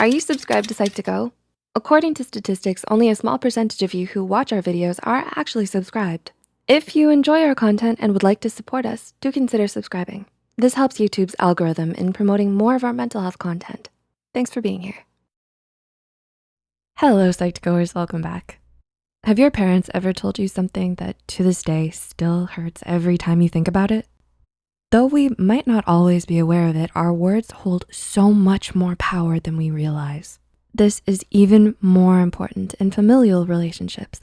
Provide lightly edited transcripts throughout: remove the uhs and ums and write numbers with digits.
Are you subscribed to Psych2Go? According to statistics, only a small percentage of you who watch our videos are actually subscribed. If you enjoy our content and would like to support us, do consider subscribing. This helps YouTube's algorithm in promoting more of our mental health content. Thanks for being here. Hello, Psych2Goers, welcome back. Have your parents ever told you something that to this day still hurts every time you think about it? Though we might not always be aware of it, our words hold so much more power than we realize. This is even more important in familial relationships.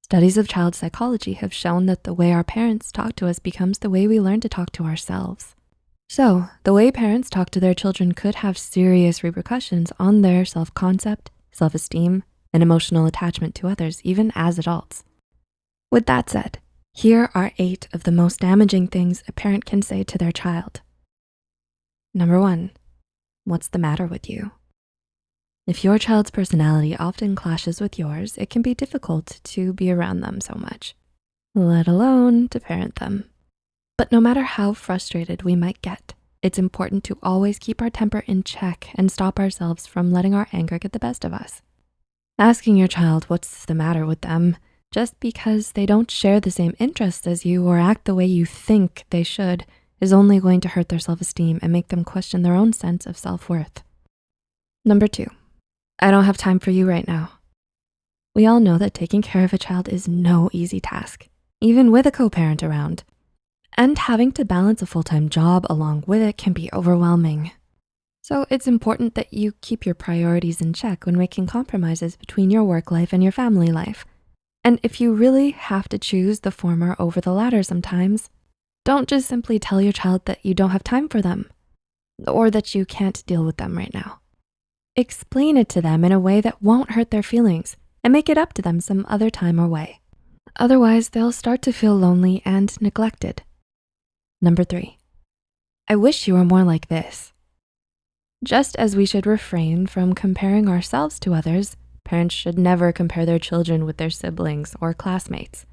Studies of child psychology have shown that the way our parents talk to us becomes the way we learn to talk to ourselves. So the way parents talk to their children could have serious repercussions on their self-concept, self-esteem, and emotional attachment to others, even as adults. With that said, here are 8 of the most damaging things a parent can say to their child. Number 1, what's the matter with you? If your child's personality often clashes with yours, it can be difficult to be around them so much, let alone to parent them. But no matter how frustrated we might get, it's important to always keep our temper in check and stop ourselves from letting our anger get the best of us. Asking your child what's the matter with them just because they don't share the same interests as you or act the way you think they should is only going to hurt their self-esteem and make them question their own sense of self-worth. Number 2, I don't have time for you right now. We all know that taking care of a child is no easy task, even with a co-parent around. And having to balance a full-time job along with it can be overwhelming. So it's important that you keep your priorities in check when making compromises between your work life and your family life. And if you really have to choose the former over the latter sometimes, don't just simply tell your child that you don't have time for them or that you can't deal with them right now. Explain it to them in a way that won't hurt their feelings and make it up to them some other time or way. Otherwise, they'll start to feel lonely and neglected. Number 3, I wish you were more like this. Just as we should refrain from comparing ourselves to others, parents should never compare their children with their siblings or classmates.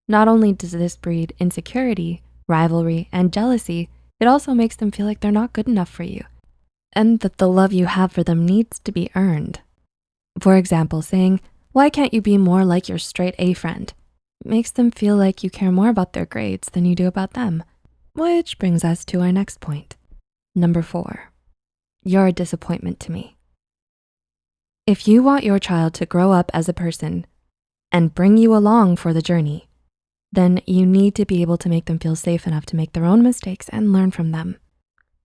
Not only does this breed insecurity, rivalry, and jealousy, it also makes them feel like they're not good enough for you and that the love you have for them needs to be earned. For example, saying, "Why can't you be more like your straight A friend?" makes them feel like you care more about their grades than you do about them. Which brings us to our next point. Number 4, you're a disappointment to me. If you want your child to grow up as a person and bring you along for the journey, then you need to be able to make them feel safe enough to make their own mistakes and learn from them.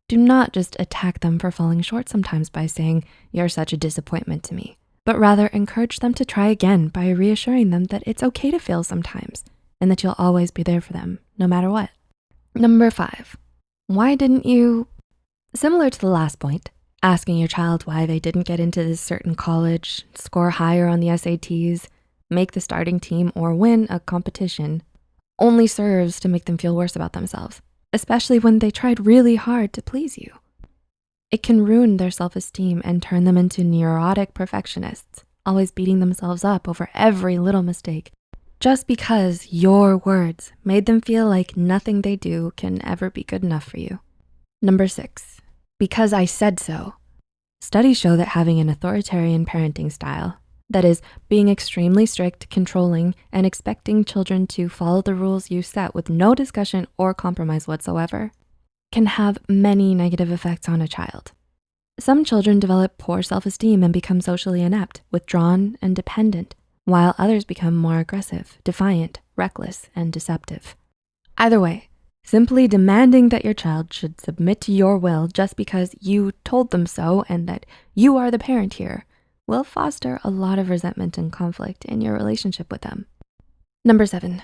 Do not just attack them for falling short sometimes by saying, "You're such a disappointment to me," but rather encourage them to try again by reassuring them that it's okay to fail sometimes and that you'll always be there for them, no matter what. Number 5, why didn't you? Similar to the last point, asking your child why they didn't get into this certain college, score higher on the SATs, make the starting team, or win a competition only serves to make them feel worse about themselves, especially when they tried really hard to please you. It can ruin their self-esteem and turn them into neurotic perfectionists, always beating themselves up over every little mistake, just because your words made them feel like nothing they do can ever be good enough for you. Number 6, because I said so. Studies show that having an authoritarian parenting style, that is, being extremely strict, controlling, and expecting children to follow the rules you set with no discussion or compromise whatsoever, can have many negative effects on a child. Some children develop poor self-esteem and become socially inept, withdrawn, and dependent, while others become more aggressive, defiant, reckless, and deceptive. Either way, simply demanding that your child should submit to your will just because you told them so and that you are the parent here will foster a lot of resentment and conflict in your relationship with them. Number 7,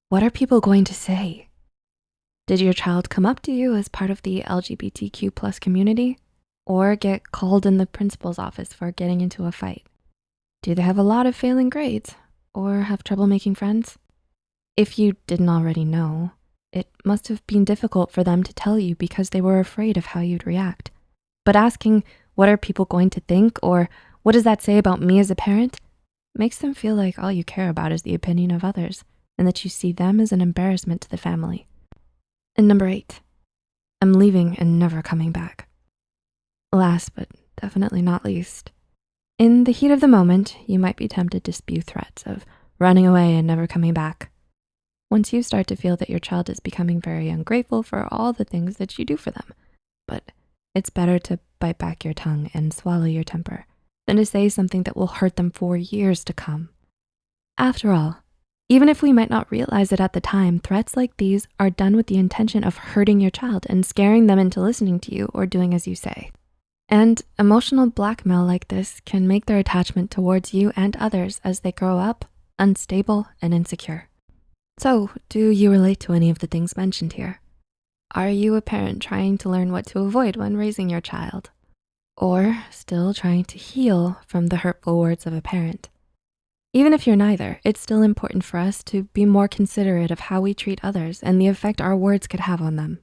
what are people going to say? Did your child come up to you as part of the LGBTQ+ community or get called in the principal's office for getting into a fight? Do they have a lot of failing grades or have trouble making friends? If you didn't already know, it must have been difficult for them to tell you because they were afraid of how you'd react. But asking, what are people going to think, or what does that say about me as a parent, makes them feel like all you care about is the opinion of others and that you see them as an embarrassment to the family. And number 8, I'm leaving and never coming back. Last but definitely not least. In the heat of the moment, you might be tempted to spew threats of running away and never coming back. Once you start to feel that your child is becoming very ungrateful for all the things that you do for them, but it's better to bite back your tongue and swallow your temper than to say something that will hurt them for years to come. After all, even if we might not realize it at the time, threats like these are done with the intention of hurting your child and scaring them into listening to you or doing as you say. And emotional blackmail like this can make their attachment towards you and others as they grow up unstable and insecure. So, do you relate to any of the things mentioned here? Are you a parent trying to learn what to avoid when raising your child? Or still trying to heal from the hurtful words of a parent? Even if you're neither, it's still important for us to be more considerate of how we treat others and the effect our words could have on them.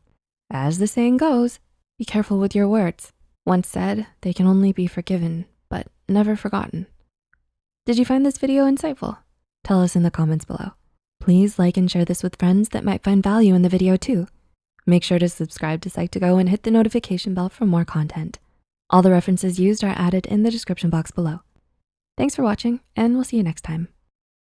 As the saying goes, be careful with your words. Once said, they can only be forgiven, but never forgotten. Did you find this video insightful? Tell us in the comments below. Please like and share this with friends that might find value in the video too. Make sure to subscribe to Psych2Go and hit the notification bell for more content. All the references used are added in the description box below. Thanks for watching, and we'll see you next time.